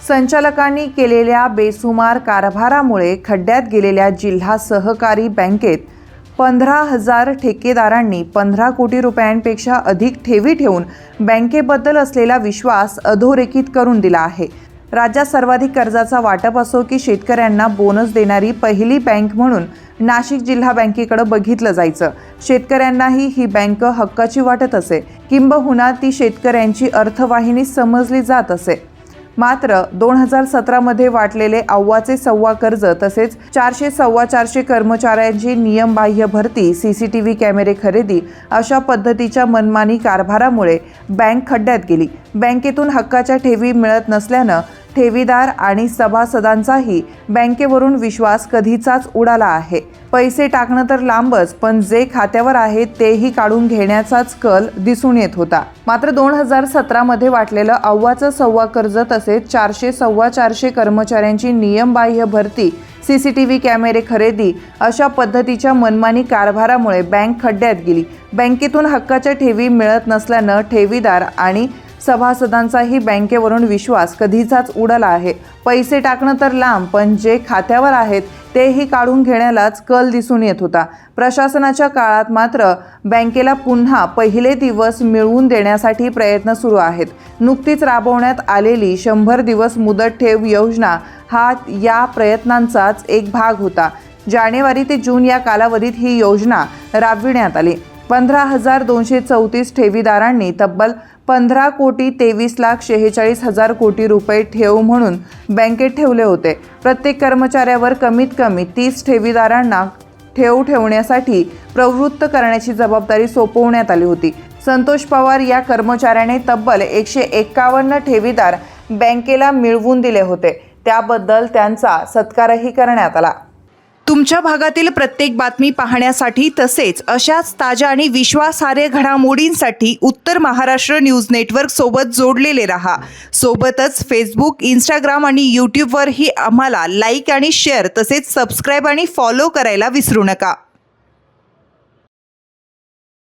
संचालकांनी केलेल्या बेसुमार कारभारामुळे खड्ड्यात गेलेल्या जिल्हा सहकारी बँकेत 15,000 ठेकेदारांनी 15 कोटी रुपयांपेक्षा अधिक ठेवी ठेवून बँकेबद्दल असलेला विश्वास अधोरेखित करून दिला आहे। राज्यात सर्वाधिक कर्जाचा वाटप असो की शेतकऱ्यांना बोनस देणारी पहिली बँक म्हणून नाशिक जिल्हा बँकेकडे बघितलं जायचं। शेतकऱ्यांनाही ही बँक हक्काची वाटत असे, किंबहुना ती शेतकऱ्यांची अर्थवाहिनी समजली जात असे। मात्र 2017 मध्ये वाटलेले अव्वाचे सव्वा कर्ज तसेच 400 कर्मचाऱ्यांची नियमबाह्य भरती, सीसीटीव्ही कॅमेरे खरेदी अशा पद्धतीच्या मनमानी कारभारामुळे बँक खड्ड्यात गेली। बँकेतून हक्काच्या ठेवी मिळत नसल्यानं ठेवीदार आणि सभासदांचाही बँकेवरून विश्वास कधीचाच उडाला आहे। पैसे टाकणं तर लांबच, पण जे खात्यावर आहे तेही काढून घेण्याचाच कल दिसून येत होता। मात्र 2017 मध्ये वाटलेलं अव्वाचं सव्वा कर्ज तसेच 400 कर्मचाऱ्यांची नियमबाह्य भरती, सीसीटीव्ही कॅमेरे खरेदी अशा पद्धतीच्या मनमानी कारभारामुळे बँक खड्ड्यात गेली। बँकेतून हक्काच्या ठेवी मिळत नसल्यानं ठेवीदार आणि सभासदांचाही बँकेवरून विश्वास कधीचाच उडाला आहे। पैसे टाकणं तर लांब, पण जे खात्यावर आहेत तेही काढून घेण्यालाच कल दिसून येत होता। प्रशासनाच्या काळात मात्र बँकेला पुन्हा पहिले दिवस मिळवून देण्यासाठी प्रयत्न सुरू आहेत। नुकतीच राबवण्यात आलेली 100 दिवस मुदत ठेव योजना हा या प्रयत्नांचाच एक भाग होता। जानेवारी ते जून या कालावधीत ही योजना राबविण्यात आली। 15,234 ठेवीदारांनी तब्बल 15,23,46,000 कोटी रुपये ठेव म्हणून बँकेत ठेवले होते। प्रत्येक कर्मचाऱ्यावर कमीत कमी 30 ठेवीदारांना ठेव ठेवण्यासाठी प्रवृत्त करण्याची जबाबदारी सोपवण्यात आली होती। संतोष पवार या कर्मचाऱ्याने तब्बल 151 ठेवीदार बँकेला मिळवून दिले होते, त्याबद्दल त्यांचा सत्कारही करण्यात आला। तुमच्या भागातील प्रत्येक बातमी पाहण्यासाठी तसेच अशाच ताज्या आणि विश्वासार्ह घडामोडींसाठी उत्तर महाराष्ट्र न्यूज नेटवर्क सोबत जोडलेले रहा। सोबतच फेसबुक, इंस्टाग्राम आणि यूट्यूबवरही आम्हाला लाईक आणि शेअर तसेच सबस्क्राईब आणि फॉलो करायला विसरू नका।